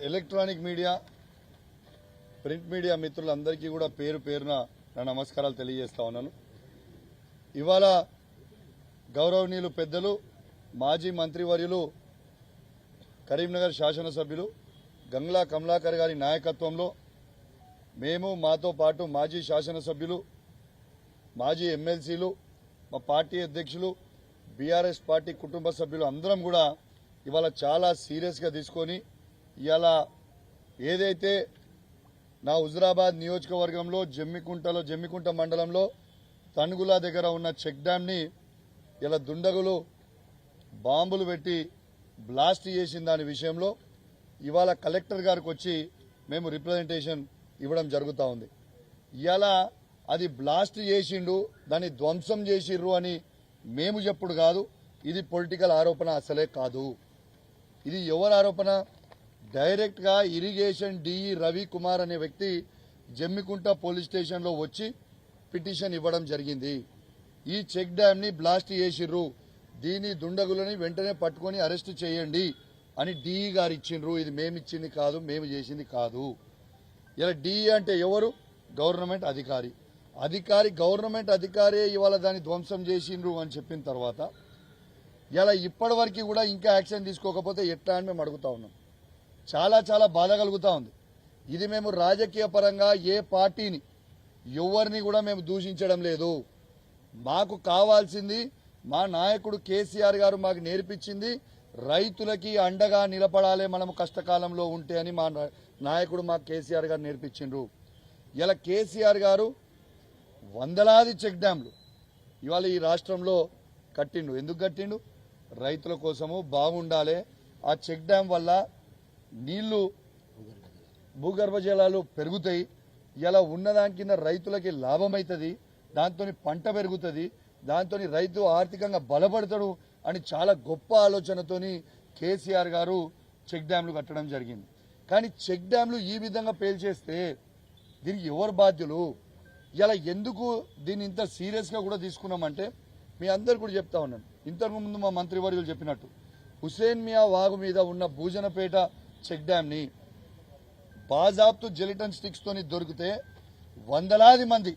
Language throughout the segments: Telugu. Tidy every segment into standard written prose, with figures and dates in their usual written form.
ఎలక్ట్రానిక్ మీడియా ప్రింట్ మీడియా మిత్రులందరికీ కూడా పేరు పేరున నా నమస్కారాలు తెలియజేస్తా ఉన్నాను. ఇవాళ గౌరవనీయులు పెద్దలు మాజీ మంత్రివర్యులు కరీంనగర్ శాసనసభ్యులు గంగ్లా కమలాకర్ గారి నాయకత్వంలో మేము మాతో పాటు మాజీ శాసనసభ్యులు మాజీ ఎమ్మెల్సీలు మా పార్టీ అధ్యక్షులు బీఆర్ఎస్ పార్టీ కుటుంబ సభ్యులు అందరం కూడా ఇవాళ చాలా సీరియస్గా తీసుకొని ఇవాళ ఏదైతే నా హుజురాబాద్ నియోజకవర్గంలో జమ్మికుంట మండలంలో తణుగుల దగ్గర ఉన్న చెక్ డ్యాంని ఇలా దుండగులు బాంబులు పెట్టి బ్లాస్ట్ చేసిన దాని విషయంలో ఇవాళ కలెక్టర్ గారికి వచ్చి మేము రిప్రజెంటేషన్ ఇవ్వడం జరుగుతూ ఉంది. ఇవాళ అది బ్లాస్ట్ చేసిండు, దాన్ని ధ్వంసం చేసిర్రు అని మేము చెప్పుడు కాదు, ఇది పొలిటికల్ ఆరోపణ అసలే కాదు. ఇది ఎవరి ఆరోపణ? డైరెక్ట్గా ఇరిగేషన్ డిఈ రవికుమార్ అనే వ్యక్తి జమ్మికుంట పోలీస్ స్టేషన్లో వచ్చి పిటిషన్ ఇవ్వడం జరిగింది. ఈ చెక్ డ్యామ్ని బ్లాస్ట్ చేసిర్రు, దీని దుండగులని వెంటనే పట్టుకొని అరెస్ట్ చేయండి అని డిఈ గారు ఇచ్చిండ్రు. ఇది మేము ఇచ్చింది కాదు, మేము చేసింది కాదు. ఇలా డిఈ అంటే ఎవరు? గవర్నమెంట్ అధికారి గవర్నమెంట్ అధికారే ఇవాళ దాన్ని ధ్వంసం చేసిండ్రు అని చెప్పిన తర్వాత ఇలా ఇప్పటి వరకు కూడా ఇంకా యాక్షన్ తీసుకోకపోతే ఎట్లా అని మేము అడుగుతా ఉన్నాం. చాలా చాలా బాధ కలుగుతా ఉంది. ఇది మేము రాజకీయ పరంగా ఏ పార్టీని ఎవరిని కూడా మేము దూషించడం లేదు. మాకు కావాల్సింది మా నాయకుడు కేసీఆర్ గారు మాకు నేర్పించింది రైతులకి అండగా నిలబడాలి మనము కష్టకాలంలో ఉంటే అని మా నాయకుడు మాకు కేసీఆర్ గారు నేర్పించిండ్రు. ఇలా కేసీఆర్ గారు వందలాది చెక్ డ్యాంలు ఇవాళ ఈ రాష్ట్రంలో కట్టిండు. ఎందుకు కట్టిండు? రైతుల కోసము బాగుండాలి. ఆ చెక్ డ్యాం వల్ల నీళ్లు భూగర్భ జలాలు పెరుగుతాయి. ఇలా ఉన్నదాని కింద రైతులకి లాభం అవుతుంది, దాంతో పంట పెరుగుతుంది, దాంతో రైతు ఆర్థికంగా బలపడతాడు అని చాలా గొప్ప ఆలోచనతోని కేసీఆర్ గారు చెక్ డ్యాంలు కట్టడం జరిగింది. కానీ చెక్ డ్యాంలు ఈ విధంగా పేల్చేస్తే దీనికి ఎవరు బాధ్యులు? ఇలా ఎందుకు దీన్ని ఇంత సీరియస్గా కూడా తీసుకున్నామంటే మీ అందరు కూడా చెప్తా ఉన్నాను. ఇంతకుముందు మా మంత్రివర్యులు చెప్పినట్టు హుసేన్ మియా వాగు మీద ఉన్న భూజనపేట చెక్ డ్యాంని బాజాబ్తు జెలిటన్ స్టిక్స్ తోని దొరికితే వందలాది మంది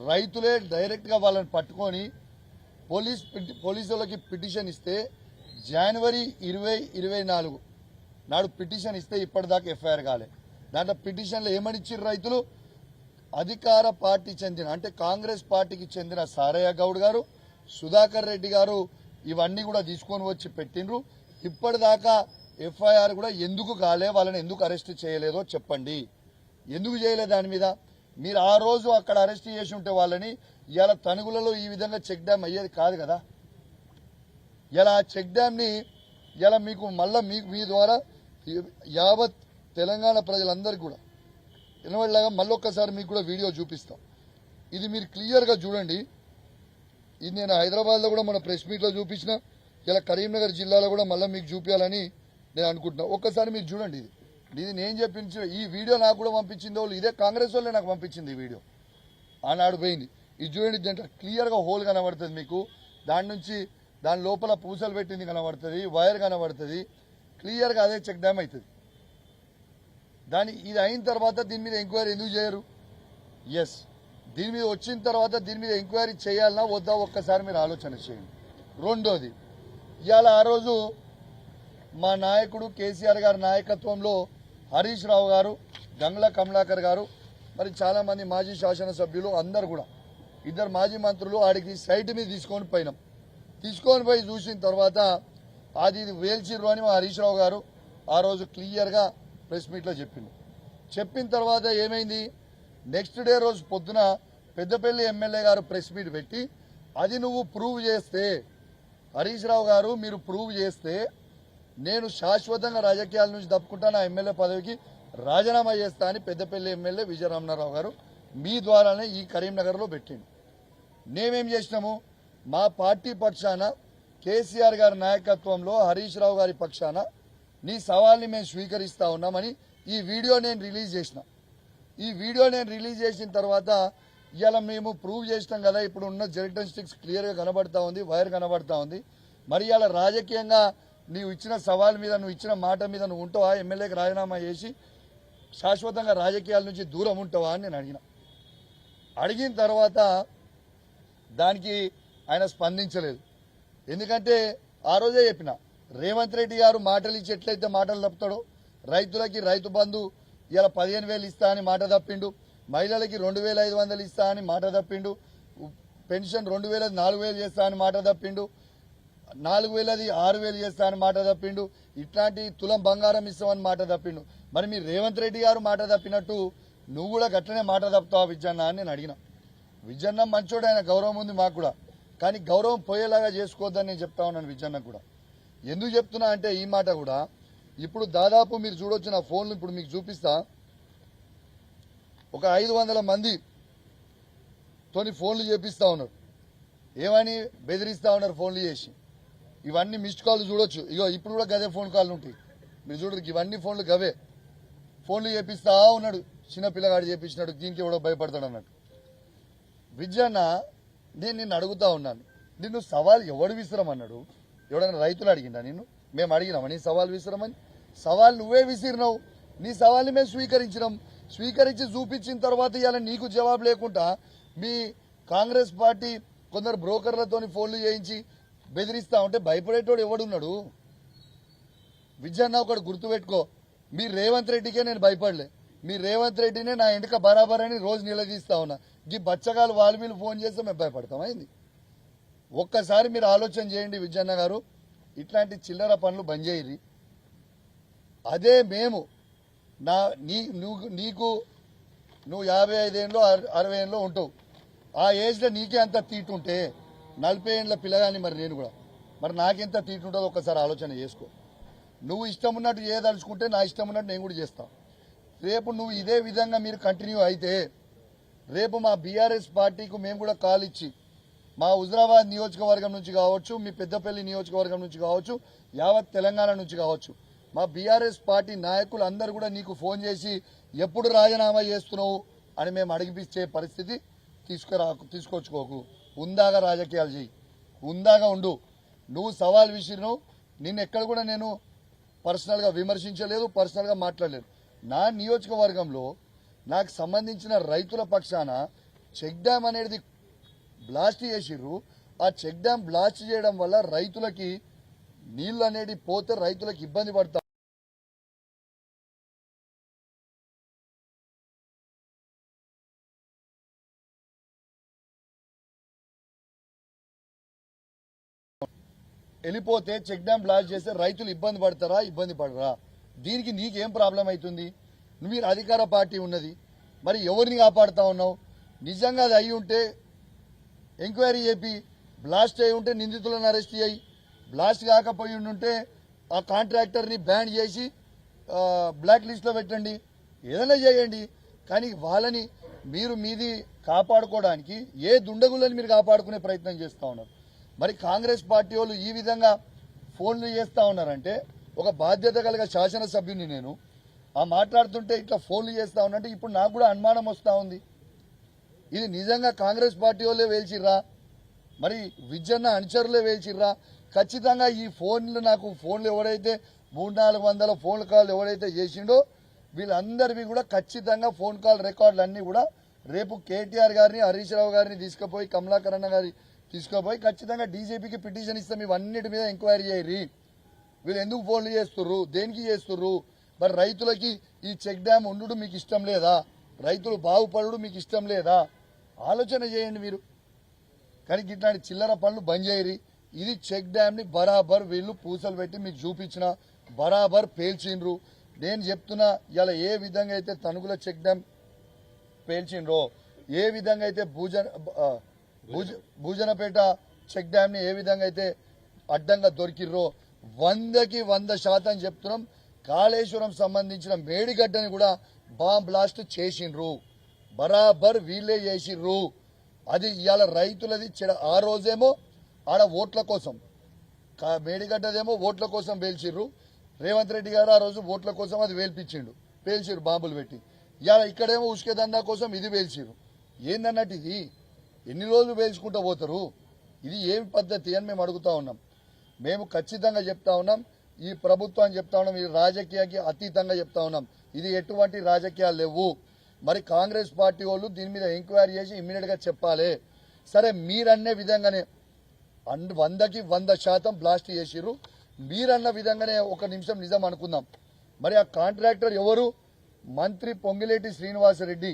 రైతులే డైరెక్ట్గా వాళ్ళని పట్టుకొని పోలీసులకి పిటిషన్ ఇస్తే జనవరి 2024 నాడు పిటిషన్ ఇస్తే ఇప్పటిదాకా ఎఫ్ఐఆర్ కాలే. దాంట్లో పిటిషన్లో ఏమని ఇచ్చారు రైతులు? అధికార పార్టీ చెందిన అంటే కాంగ్రెస్ పార్టీకి చెందిన సారయ్య గౌడ్ గారు, సుధాకర్ రెడ్డి గారు ఇవన్నీ కూడా తీసుకొని వచ్చి పెట్టిండ్రు. ఇప్పటిదాకా ఎఫ్ఐఆర్ కూడా ఎందుకు కాలే, వాళ్ళని ఎందుకు అరెస్ట్ చేయలేదో చెప్పండి. ఎందుకు చేయలేదు దాని మీద? మీరు ఆ రోజు అక్కడ అరెస్ట్ చేసి ఉంటే వాళ్ళని ఇలా తణుగులలో ఈ విధంగా చెక్ డ్యామ్ అయ్యేది కాదు కదా. ఇలా చెక్ డ్యామ్ని ఇలా మీకు మళ్ళీ మీ ద్వారా యావత్ తెలంగాణ ప్రజలందరికీ కూడా వినబడేలాగా మళ్ళొక్కసారి మీకు కూడా వీడియో చూపిస్తాం. ఇది మీరు క్లియర్గా చూడండి. ఇది నేను హైదరాబాద్లో కూడా మన ప్రెస్ మీట్లో చూపించిన, ఇలా కరీంనగర్ జిల్లాలో కూడా మళ్ళీ మీకు చూపించాలని నేను అనుకుంటున్నా. ఒక్కసారి మీరు చూడండి. ఇది నేను చెప్పించిన ఈ వీడియో నాకు కూడా పంపించింది వాళ్ళు, ఇదే కాంగ్రెస్ వాళ్ళే నాకు పంపించింది ఈ వీడియో. ఆనాడు పోయింది. ఇది చూడండి, దాంట్లో క్లియర్గా హోల్ కనబడుతుంది మీకు. దాని లోపల పూసలు పెట్టింది కనబడుతుంది, వైర్ కనబడుతుంది. క్లియర్గా అదే చెక్ డ్యామ్ అవుతుంది. ఇది అయిన తర్వాత దీని మీద ఎంక్వైరీ ఎందుకు చేయరు? ఎస్, దీని మీద వచ్చిన తర్వాత దీని మీద ఎంక్వైరీ చేయాలన్నా వద్దా ఒక్కసారి మీరు ఆలోచన చేయండి. రెండోది, ఇవాళ ఆ రోజు మా నాయకుడు కేసీఆర్ గారి నాయకత్వంలో హరీష్ రావు గారు, గంగ్లా కమలాకర్ గారు, మరి చాలామంది మాజీ శాసనసభ్యులు అందరు కూడా, ఇద్దరు మాజీ మంత్రులు ఆడికి సైట్ మీద తీసుకొని పోయి చూసిన తర్వాత ఇది వేల్చిర్రు అని మా హరీష్ రావు గారు ఆ రోజు క్లియర్గా ప్రెస్ మీట్లో చెప్పిన తర్వాత ఏమైంది? నెక్స్ట్ డే రోజు పొద్దున పెద్దపల్లి ఎమ్మెల్యే గారు ప్రెస్ మీట్ పెట్టి అది నువ్వు ప్రూవ్ చేస్తే, హరీష్ రావు గారు మీరు ప్రూవ్ చేస్తే నేను శాశ్వతంగా రాజకీయాల నుంచి తప్పుకుంటా, నా ఎమ్మెల్యే పదవికి రాజీనామా చేస్తా అని పెద్దపల్లి ఎమ్మెల్యే విజయరామనారావు గారు మీ ద్వారానే ఈ కరీంనగర్లో పెట్టిండు. మేమేం చేసినాము? మా పార్టీ పక్షాన కేసీఆర్ గారి నాయకత్వంలో హరీష్ రావు గారి పక్షాన నీ సవాల్ని మేము స్వీకరిస్తా ఉన్నామని ఈ వీడియో నేను రిలీజ్ చేసిన తర్వాత ఇలా మేము ప్రూవ్ చేసినాం కదా, ఇప్పుడు ఉన్న జెలిటన్ స్టిక్స్ క్లియర్గా కనబడతా ఉంది, వైర్ కనబడతా ఉంది. మరి ఇలా రాజకీయంగా నీవు ఇచ్చిన సవాల్ మీద నువ్వు ఇచ్చిన మాట మీద నువ్వు ఉంటావా, ఎమ్మెల్యేకి రాజీనామా చేసి శాశ్వతంగా రాజకీయాల నుంచి దూరం ఉంటావా అని నేను అడిగిన తర్వాత దానికి ఆయన స్పందించలేదు. ఎందుకంటే ఆ రోజే చెప్పిన, రేవంత్ రెడ్డి గారు మాటలు ఇచ్చి ఎట్లయితే మాటలు తప్పుతాడో, రైతులకి రైతు బంధు ఇలా 15,000 ఇస్తా అని మాట తప్పిండు, మహిళలకి 2,500 ఇస్తా అని మాట తప్పిండు, పెన్షన్ 2,000 4,000 చేస్తా అని మాట తప్పిండు, 4,000 6,000 చేస్తా అని మాట తప్పిండు, ఇట్లాంటి తులం బంగారం ఇస్తామని మాట తప్పిండు. మరి మీ రేవంత్ రెడ్డి గారు మాట తప్పినట్టు నువ్వు కూడా గట్లనే మాట తప్పుతావా విజయన్న అని నేను అడిగిన. విజయన్న మంచోడు, ఆయన గౌరవం ఉంది మాకు కూడా, కానీ గౌరవం పోయేలాగా చేసుకోవద్దని నేను చెప్తా ఉన్నాను విజయన్న కూడా. ఎందుకు చెప్తున్నా అంటే ఈ మాట కూడా ఇప్పుడు దాదాపు మీరు చూడొచ్చు నా ఫోన్లు ఇప్పుడు మీకు చూపిస్తా, ఒక 500 మంది తోని ఫోన్లు చేపిస్తా ఉన్నారు, ఏమని బెదిరిస్తా ఉన్నారు ఫోన్లు చేసి. ఇవన్నీ మిస్డ్ కాల్ చూడొచ్చు, ఇగో ఇప్పుడు కూడా గదే ఫోన్ కాల్ ఉంటాయి మీరు చూడరు, ఇవన్నీ ఫోన్లు గవే ఫోన్లు చేపిస్తా ఉన్నాడు. చిన్న పిల్లగాడు చేపించినాడు, దీనికి ఎవడో భయపడతాడు అన్నట్టు. విజయన్న నేను నిన్ను అడుగుతా ఉన్నాను, నిన్ను సవాల్ ఎవడు విసిరమన్నాడు? ఎవడైనా రైతులు అడిగిందా నిన్ను? మేము అడిగినామా నీ సవాల్ విసిరమని? సవాల్ నువ్వే విసిరినావు, నీ సవాల్ని మేము స్వీకరించినాం. స్వీకరించి చూపించిన తర్వాత ఇవాళ నీకు జవాబు లేకుండా మీ కాంగ్రెస్ పార్టీ కొందరు బ్రోకర్లతోని ఫోన్లు చేయించి బెదిరిస్తా ఉంటే భయపడేటోడు ఎవడున్నాడు? విజయన్న ఒకటి గుర్తుపెట్టుకో, మీ రేవంత్ రెడ్డికే నేను భయపడలే, మీ రేవంత్ రెడ్డినే నా వెనుక బరాబర్ అని రోజు నిలదీస్తా ఉన్నా. ఈ బచ్చగాలు వాళ్ళు వీళ్ళు ఫోన్ చేస్తే మేము భయపడతాం అయింది. ఒక్కసారి మీరు ఆలోచన చేయండి విజయన్న గారు, ఇట్లాంటి చిల్లర పనులు బంద్ చేయరి. అదే మేము నీకు నువ్వు 55 ఏళ్ళు 60 ఏళ్ళు ఉంటావు, ఆ ఏజ్లో నీకే అంత తీటుంటే 40 ఏళ్ళ పిల్లగాని మరి నేను కూడా, మరి నాకెంత తీటుంటుందో ఒక్కసారి ఆలోచన చేసుకో. నువ్వు ఇష్టం ఉన్నట్టు చేయదలుచుకుంటే నా ఇష్టం ఉన్నట్టు నేను కూడా చేస్తాను. రేపు నువ్వు ఇదే విధంగా మీరు కంటిన్యూ అయితే రేపు మా బీఆర్ఎస్ పార్టీకి మేము కూడా కాల్ ఇచ్చి మా హుజరాబాద్ నియోజకవర్గం నుంచి కావచ్చు, మీ పెద్దపల్లి నియోజకవర్గం నుంచి కావచ్చు, యావత్ తెలంగాణ నుంచి కావచ్చు, మా బీఆర్ఎస్ పార్టీ నాయకులు అందరూ కూడా నీకు ఫోన్ చేసి ఎప్పుడు రాజీనామా చేస్తున్నావు అని మేము అడిగిపించే పరిస్థితి తీసుకొచ్చుకోకు. ఉందాగా రాజకీయాలు చేయి, ఉందాగా ఉండు. నువ్వు సవాల్ విసిరినావు, నిన్ను ఎక్కడ కూడా నేను పర్సనల్గా విమర్శించలేదు, పర్సనల్గా మాట్లాడలేదు. నా నియోజకవర్గంలో నాకు సంబంధించిన రైతుల పక్షాన చెక్ డ్యామ్ అనేది బ్లాస్ట్ చేసిర్రు. ఆ చెక్ డ్యామ్ బ్లాస్ట్ చేయడం వల్ల రైతులకి నీళ్లు అనేది పోతే రైతులకు ఇబ్బంది పడతారు. వెళ్ళిపోతే చెక్ డ్యామ్ బ్లాస్ట్ చేస్తే రైతులు ఇబ్బంది పడతారా, ఇబ్బంది పడరా? దీనికి నీకేం ప్రాబ్లం అవుతుంది? మీరు అధికార పార్టీ ఉన్నది, మరి ఎవరిని కాపాడుతా ఉన్నావు? నిజంగా అది అయి ఉంటే ఎంక్వైరీ చేపి, బ్లాస్ట్ అయి ఉంటే నిందితులను అరెస్ట్ చేయి, బ్లాస్ట్ కాకపోయి ఉంటే ఆ కాంట్రాక్టర్ని బ్యాన్ చేసి బ్లాక్ లిస్ట్లో పెట్టండి, ఏదైనా చేయండి. కానీ వాళ్ళని మీరు మీది కాపాడుకోవడానికి ఏ దుండగులని మీరు కాపాడుకునే ప్రయత్నం చేస్తూ ఉన్నారు. మరి కాంగ్రెస్ పార్టీ వాళ్ళు ఈ విధంగా ఫోన్లు చేస్తూ ఉన్నారంటే, ఒక బాధ్యత కలిగిన శాసనసభ్యుని నేను ఆ మాట్లాడుతుంటే ఇట్లా ఫోన్లు చేస్తూ ఉన్నంటే ఇప్పుడు నాకు కూడా అనుమానం వస్తూ ఉంది. ఇది నిజంగా కాంగ్రెస్ పార్టీ వాళ్ళే వేల్చిర్రా, మరి విజయన్న అనుచరులే వేల్చిర్రా? ఖచ్చితంగా ఈ నాకు ఫోన్లు ఎవరైతే 300-400 ఫోన్ కాల్ ఎవరైతే చేసిండో వీళ్ళందరివి కూడా ఖచ్చితంగా ఫోన్ కాల్ రికార్డులు అన్నీ కూడా రేపు కేటీఆర్ గారిని, హరీష్ రావు గారిని తీసుకుపోయి, కమలాకర్ అన్న గారి తీసుకుపోయి ఖచ్చితంగా డీజీపీకి పిటిషన్ ఇస్తాం. ఇవన్నిటి మీద ఎంక్వైరీ చేయరి. వీళ్ళు ఎందుకు ఫోన్లు చేస్తుర్రు, దేనికి చేస్తుర్రు? మరి రైతులకి ఈ చెక్ డ్యామ్ ఉండు మీకు ఇష్టం లేదా? రైతులు బాగుపడు మీకు ఇష్టం లేదా? ఆలోచన చేయండి మీరు. కానీ ఇట్లాంటి చిల్లర పనులు బంద్ చేయరి. ఇది చెక్ డ్యామ్ ని బరాబర్ వీళ్ళు పూసలు పెట్టి మీకు చూపించిన బరాబర్ పేల్చిండ్రు. నేను చెప్తున్నా, ఇలా ఏ విధంగా అయితే తనుగుల చెక్ డ్యామ్ పేల్చిండ్రో, ఏ విధంగా అయితే భూజనపేట చెక్ డ్యామ్ ని ఏ విధంగా అయితే అడ్డంగా దొరికిర్రో, 100కి 100% చెప్తున్నాం. కాళేశ్వరం సంబంధించిన మేడిగడ్డని కూడా బాంబ్ బ్లాస్ట్ చేసిండ్రు, బరాబర్ వీళ్ళే చేసిండ్రు. అది ఇవాళ రైతులది ఆ రోజేమో ఆడ ఓట్ల కోసం, మేడిగడ్డదేమో ఓట్ల కోసం పేల్చిర్రు. రేవంత్ రెడ్డి గారు ఆ రోజు ఓట్ల కోసం అది పేల్చిర్రు బాంబులు పెట్టి. ఇవాళ ఇక్కడేమో ఉష్కేదండా కోసం ఇది పేల్చిర్రు. ఏందన్నట్టు ఇది? ఎన్ని రోజులు పేల్చుకుంటూ పోతారు? ఇది ఏమి పద్ధతి అని మేము అడుగుతా ఉన్నాం. మేము ఖచ్చితంగా చెప్తా ఉన్నాం, ఈ ప్రభుత్వాన్ని చెప్తా ఉన్నాం, ఈ రాజకీయానికి అతీతంగా చెప్తా ఉన్నాం, ఇది ఎటువంటి రాజకీయాలు లేవు. మరి కాంగ్రెస్ పార్టీ వాళ్ళు దీని మీద ఎంక్వైరీ చేసి ఇమ్మీడియట్ గా చెప్పాలి. సరే మీరన్నే విధంగానే 100కి 100% బ్లాస్ట్ చేసిర్రు, మీరన్న విధంగానే ఒక నిమిషం నిజం అనుకుందాం. మరి ఆ కాంట్రాక్టర్ ఎవరు? మంత్రి పొంగిలేటి శ్రీనివాసరెడ్డి,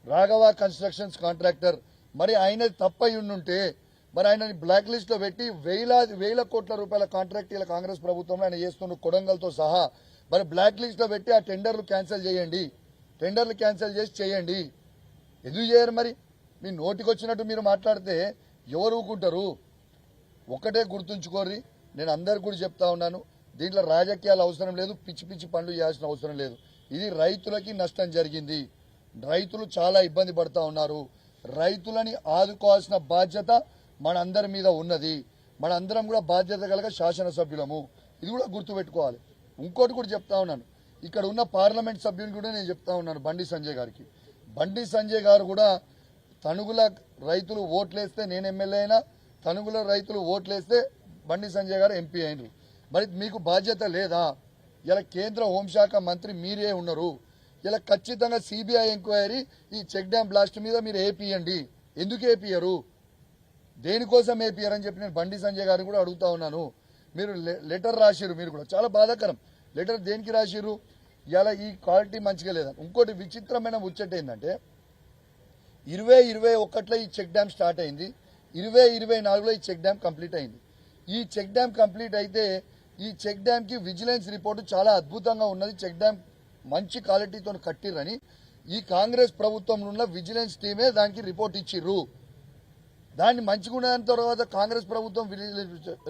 రాఘవ కన్స్ట్రక్షన్స్ కాంట్రాక్టర్. మరి ఆయన తప్పై ఉండుంటే మరి ఆయనని బ్లాక్ లిస్ట్ లో పెట్టి వేల కోట్ల రూపాయల కాంట్రాక్ట్ ఇలా కాంగ్రెస్ ప్రభుత్వంలో ఆయన చేస్తున్న కొడంగల్తో సహా మరి బ్లాక్ లిస్ట్ లో పెట్టి ఆ టెండర్లు క్యాన్సిల్ చేయండి, టెండర్లు క్యాన్సిల్ చేసి చేయండి. ఎందుకు చేయరు? మరి మీ నోటికొచ్చినట్టు మీరు మాట్లాడితే ఎవరు ఊరుకుంటారు? ఒకటే గుర్తుంచుకోర్రి, నేను అందరు కూడా చెప్తా ఉన్నాను, దీంట్లో రాజకీయాలు అవసరం లేదు, పిచ్చి పిచ్చి పనులు చేయాల్సిన అవసరం లేదు. ఇది రైతులకి నష్టం జరిగింది, రైతులు చాలా ఇబ్బంది పడతా ఉన్నారు, రైతులని ఆదుకోవాల్సిన బాధ్యత మనందరి మీద ఉన్నది. మనందరం కూడా బాధ్యత కలిగ శాసనసభ్యులము, ఇది కూడా గుర్తుపెట్టుకోవాలి. ఇంకోటి కూడా చెప్తా ఉన్నాను, ఇక్కడ ఉన్న పార్లమెంట్ సభ్యులు కూడా నేను చెప్తా ఉన్నాను బండి సంజయ్ గారికి. బండి సంజయ్ గారు కూడా తణుగుల రైతులు ఓట్లేస్తే నేను ఎమ్మెల్యే అయినా, తణుగుల రైతులు ఓట్లేస్తే బండి సంజయ్ గారు ఎంపీ అయినరు. మరి మీకు బాధ్యత లేదా? ఇలా కేంద్ర హోంశాఖ మంత్రి మీరే ఉన్నారు. ఇలా ఖచ్చితంగా సిబిఐ ఎంక్వైరీ ఈ చెక్ డ్యాం బ్లాస్ట్ మీద మీరు ఏపీయండి. ఎందుకు ఏపీయరు? దేనికోసం ఏపీయర్ అని చెప్పి నేను బండి సంజయ్ గారిని కూడా అడుగుతా ఉన్నాను. మీరు లెటర్ రాసిరు, మీరు కూడా చాలా బాధాకరం. లెటర్ దేనికి రాసిరు? ఇలా ఈ క్వాలిటీ మంచిగా లేదని. ఇంకోటి విచిత్రమైన ముచ్చట ఏంటంటే 2021లో ఈ చెక్ డ్యామ్ స్టార్ట్ అయింది, 2024లో ఈ చెక్ డ్యామ్ కంప్లీట్ అయింది. ఈ చెక్ డ్యామ్ కంప్లీట్ అయితే ఈ చెక్ డ్యామ్ కి విజిలెన్స్ రిపోర్టు చాలా అద్భుతంగా ఉన్నది, చెక్ డ్యామ్ మంచి క్వాలిటీతో కట్టిరని ఈ కాంగ్రెస్ ప్రభుత్వంలో ఉన్న విజిలెన్స్ టీమే దానికి రిపోర్ట్ ఇచ్చిర్రు. దాన్ని మంచిగా ఉన్న తర్వాత కాంగ్రెస్ ప్రభుత్వం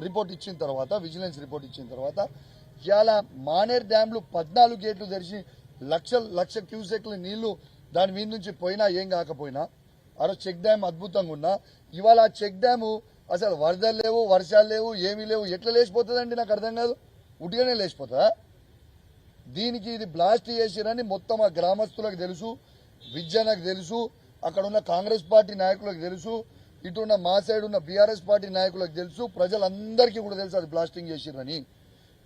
రిపోర్ట్ ఇచ్చిన తర్వాత, విజిలెన్స్ రిపోర్ట్ ఇచ్చిన తర్వాత ఇవాళ మానేర్ డ్యాంలు 14 గేట్లు తెరిచి లక్ష క్యూసెక్ల నీళ్లు దాని మీద నుంచి పోయినా ఏం కాకపోయినా ఆ చెక్ డ్యామ్ అద్భుతంగా ఉన్నా ఇవాళ ఆ చెక్ డ్యాము అసలు వరదలు లేవు, వర్షాలు లేవు, ఏమీ లేవు, ఎట్లా లేచిపోతుందండి? నాకు అర్థం కాదు. ఉట్టిగానే లేచిపోతుందా? దీనికి ఇది బ్లాస్ట్ చేసిరని మొత్తం ఆ గ్రామస్తులకు తెలుసు, విద్యనకు తెలుసు, అక్కడ ఉన్న కాంగ్రెస్ పార్టీ నాయకులకు తెలుసు, ఇటున్న మా సైడ్ ఉన్న బీఆర్ఎస్ పార్టీ నాయకులకు తెలుసు, ప్రజలందరికీ కూడా తెలుసు అది బ్లాస్టింగ్ చేసిరని.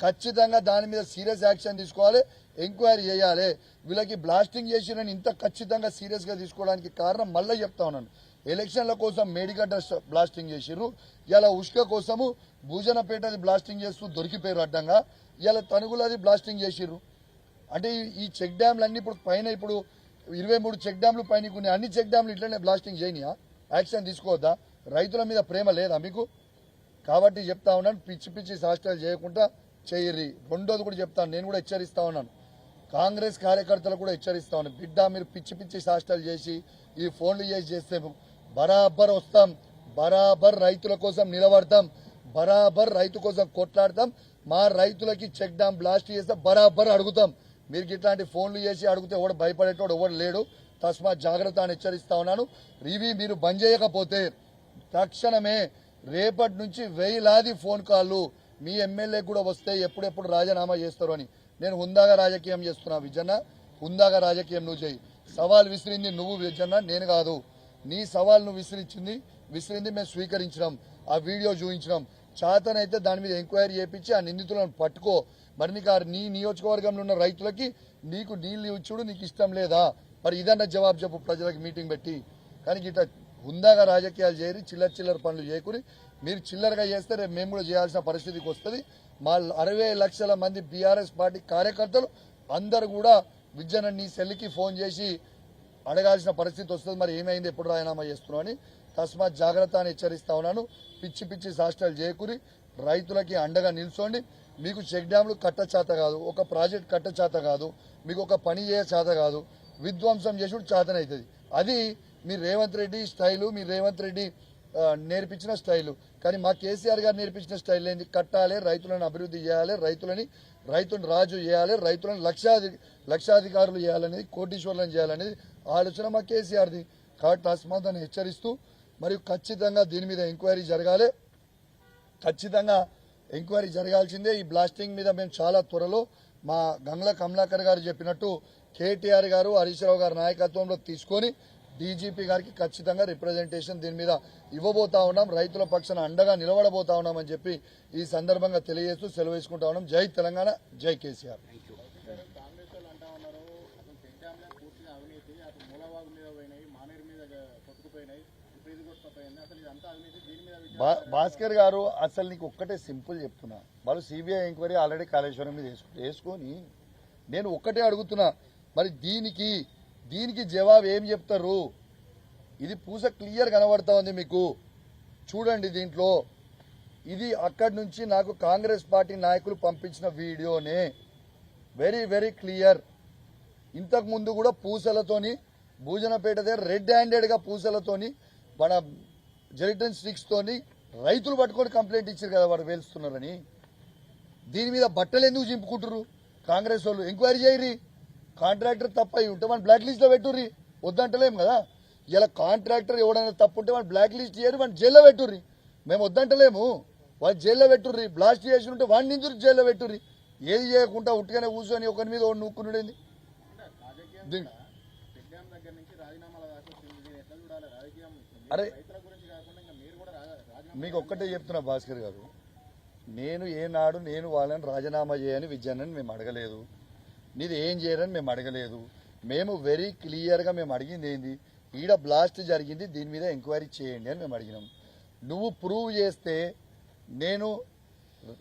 ఖచ్చితంగా దాని మీద సీరియస్ యాక్షన్ తీసుకోవాలి, ఎంక్వైరీ చేయాలి. వీళ్ళకి బ్లాస్టింగ్ చేసిరని ఇంత ఖచ్చితంగా సీరియస్ గా తీసుకోవడానికి కారణం మళ్ళీ చెప్తా ఉన్నాను, ఎలక్షన్ల కోసం మేడిగడ్డ బ్లాస్టింగ్ చేసిర్రు, ఇలా ఉష్క కోసము భూజనపేటది బ్లాస్టింగ్ చేస్తూ దొరికిపోయారు అడ్డంగా, ఇలా తణుగులది బ్లాస్టింగ్ చేసిర్రు. అంటే ఈ చెక్ డ్యాంలన్నీ ఇప్పుడు పైన ఇప్పుడు 23 చెక్ డ్యాంలు పైన కొన్ని అన్ని చెక్ డ్యాంలు ఇట్లనే బ్లాస్టింగ్ చేయనియా? యాక్షన్ తీసుకోవద్దా? రైతుల మీద ప్రేమ లేదా మీకు? కాబట్టి చెప్తా ఉన్నాను, పిచ్చి పిచ్చి శాస్త్రాలు చేయకుండా చేయర్రి. రెండోది కూడా చెప్తాను, నేను కూడా హెచ్చరిస్తా ఉన్నాను, కాంగ్రెస్ కార్యకర్తలు కూడా హెచ్చరిస్తా ఉన్నాను, బిడ్డ మీరు పిచ్చి పిచ్చి శాస్త్రాలు చేసి ఈ ఫోన్లు చేస్తే బరాబర్ వస్తాం, బరాబర్ రైతుల కోసం నిలబడతాం, బరాబర్ రైతు కోసం కొట్లాడతాం, మా రైతులకి చెక్ డ్యామ్ బ్లాస్ట్ చేస్తే బరాబర్ అడుగుతాం. మీరు ఇట్లాంటి ఫోన్లు చేసి అడిగితే ఎవడు భయపడేటోడు ఎవడు లేడు. తస్మాత్ జాగ్రత్త అని హెచ్చరిస్తా ఉన్నాను. ఇవి మీరు బంద్ చేయకపోతే తక్షణమే రేపటి నుంచి వేలాది ఫోన్ కాళ్ళు మీ ఎమ్మెల్యే కూడా వస్తే ఎప్పుడెప్పుడు రాజీనామా చేస్తారు అని. నేను హుందాగా రాజకీయం చేస్తున్నా విజన్న, హుందాగా రాజకీయం నువ్వు చేయి. సవాల్ విసిరింది నువ్వు విజన్న, నేను కాదు. నీ సవాల్ నువ్వు విసిరింది మేము స్వీకరించినాం, ఆ వీడియో చూపించినాం. చేతనైతే దాని మీద ఎంక్వైరీ చేయించి ఆ నిందితులను పట్టుకో. మరి నీకు నీ నియోజకవర్గంలో ఉన్న రైతులకి నీకు నీళ్లు ఇచ్చుడు నీకు ఇష్టం లేదా? మరి ఇదన్నా జవాబు చెప్పు ప్రజలకు మీటింగ్ పెట్టి. కానీ ఇట్లా హుందాగా రాజకీయాలు చేయరు, చిల్లర పనులు చేయకుని. మీరు చిల్లరగా చేస్తే రేపు మేము కూడా చేయాల్సిన పరిస్థితికి వస్తుంది. మా 60 లక్షల మంది బీఆర్ఎస్ పార్టీ కార్యకర్తలు అందరు కూడా విజయన నీ సెల్కి ఫోన్ చేసి అడగాల్సిన పరిస్థితి వస్తుంది, మరి ఏమైంది, ఎప్పుడు రాజీనామా చేస్తున్నావు అని. తస్మాత్ జాగ్రత్త అని హెచ్చరిస్తా ఉన్నాను. పిచ్చి పిచ్చి శాస్త్రాలు చేయకూరి, రైతులకి అండగా నిల్చోండి. మీకు చెక్ డ్యాంలు కట్ట చేత కాదు, ఒక ప్రాజెక్ట్ కట్ట చేత కాదు, మీకు ఒక పని చేయ చేత కాదు, విధ్వంసం చేసుడు చేతనవుతుంది. అది మీ రేవంత్ రెడ్డి స్టైలు, మీ రేవంత్ రెడ్డి నేర్పించిన స్టైలు. కానీ మా కేసీఆర్ గారు నేర్పించిన స్టైల్ ఏంది? కట్టాలి, రైతులను అభివృద్ధి చేయాలి, రైతులను రాజు చేయాలి, రైతులను లక్షాధికారులు చేయాలనేది, కోటీశ్వర్లను చేయాలనేది ఆలోచన మా కేసీఆర్ది. కాబట్టి తస్మాత్ అని హెచ్చరిస్తూ, మరియు ఖచ్చితంగా దీని మీద ఎంక్వైరీ జరగాలి, ఖచ్చితంగా ఎంక్వైరీ జరగాల్సిందే. ఈ బ్లాస్టింగ్ మీద మేము చాలా త్వరలో మా గంగ్ల కమలాకర్ గారు చెప్పినట్టు కేటీఆర్ గారు, హరీష్ రావు గారి నాయకత్వంలో తీసుకొని డీజీపీ గారికి ఖచ్చితంగా రిప్రజెంటేషన్ దీని మీద ఇవ్వబోతా ఉన్నాం. రైతుల పక్షాన అండగా నిలబడబోతా ఉన్నామని చెప్పి ఈ సందర్భంగా తెలియజేస్తూ సెలవు తీసుకుంటా ఉన్నాం. జై తెలంగాణ, జై కేసీఆర్. భాస్కర్ గారు, అసలు నీకు ఒక్కటే సింపుల్ చెప్తున్నా. వాళ్ళు సిబిఐ ఎంక్వైరీ ఆల్రెడీ కాళేశ్వరం మీద వేసుకొని నేను ఒక్కటే అడుగుతున్నా, మరి దీనికి జవాబు ఏం చెప్తారు? ఇది పూస క్లియర్ కనబడతా ఉంది మీకు, చూడండి. దీంట్లో ఇది అక్కడి నుంచి నాకు కాంగ్రెస్ పార్టీ నాయకులు పంపించిన వీడియోనే, వెరీ వెరీ క్లియర్. ఇంతకు ముందు కూడా పూసలతోని భూజనపేట దగ్గర రెడ్ హ్యాండెడ్ గా పూసలతోని మన జెలిటన్ స్టిక్స్ తోని రైతులు పట్టుకొని కంప్లైంట్ ఇచ్చారు కదా వాడు వేలుస్తున్నారని. దీని మీద బట్టలు ఎందుకు చింపుకుంటారు కాంగ్రెస్ వాళ్ళు? ఎంక్వైరీ చేయరి. కాంట్రాక్టర్ తప్ప అయి ఉంటే మన బ్లాక్ లిస్ట్ లో పెట్టుర్రి, వద్దంటలేము కదా. ఇలా కాంట్రాక్టర్ ఎవడైనా తప్పు ఉంటే మన బ్లాక్ లిస్ట్ చేయరు, మన జైల్లో పెట్టుర్రి. మేము వద్దంటలేము, వాళ్ళు జైల్లో పెట్టుర్రి. బ్లాస్ట్ చేసి ఉంటే వాడిని నిందుకు జైల్లో పెట్టుర్రి. ఏది చేయకుండా ఉట్టుగానే కూర్చొని ఒకరి మీద నూక్కునుడేంది? అరే మీకు ఒక్కటే చెప్తున్నా భాస్కర్ గారు, నేను ఏనాడు వాళ్ళని రాజీనామా చేయని విజయాన్ని మేము అడగలేదు, నీది ఏం చేయరని మేము అడగలేదు. మేము వెరీ క్లియర్గా మేము అడిగింది ఏంది, ఈడ బ్లాస్ట్ జరిగింది, దీని మీద ఎంక్వైరీ చేయండి అని మేము అడిగినాం. నువ్వు ప్రూవ్ చేస్తే నేను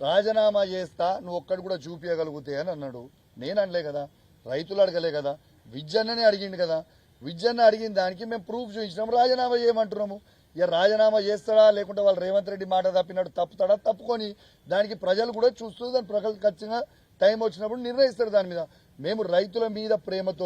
రాజీనామా చేస్తా, నువ్వు ఒక్కడు కూడా చూపించగలుగుతాయి అని అన్నాడు. నేను అనలే కదా, రైతులు అడగలే కదా, విజయన్ననే అడిగిండు కదా. విజయన్న అడిగిన దానికి మేము ప్రూఫ్ చూపించినాము, రాజీనామా చేయమంటున్నాము. ఇక రాజీనామా చేస్తాడా లేకుంటే వాళ్ళు రేవంత్ రెడ్డి మాట తప్పినాడు తప్పుతాడా, తప్పుకొని దానికి ప్రజలు కూడా చూస్తూ దాని ప్రజలు ఖచ్చితంగా టైం వచ్చినప్పుడు నిర్ణయిస్తారు దాని మీద. మేము రైతుల మీద ప్రేమతో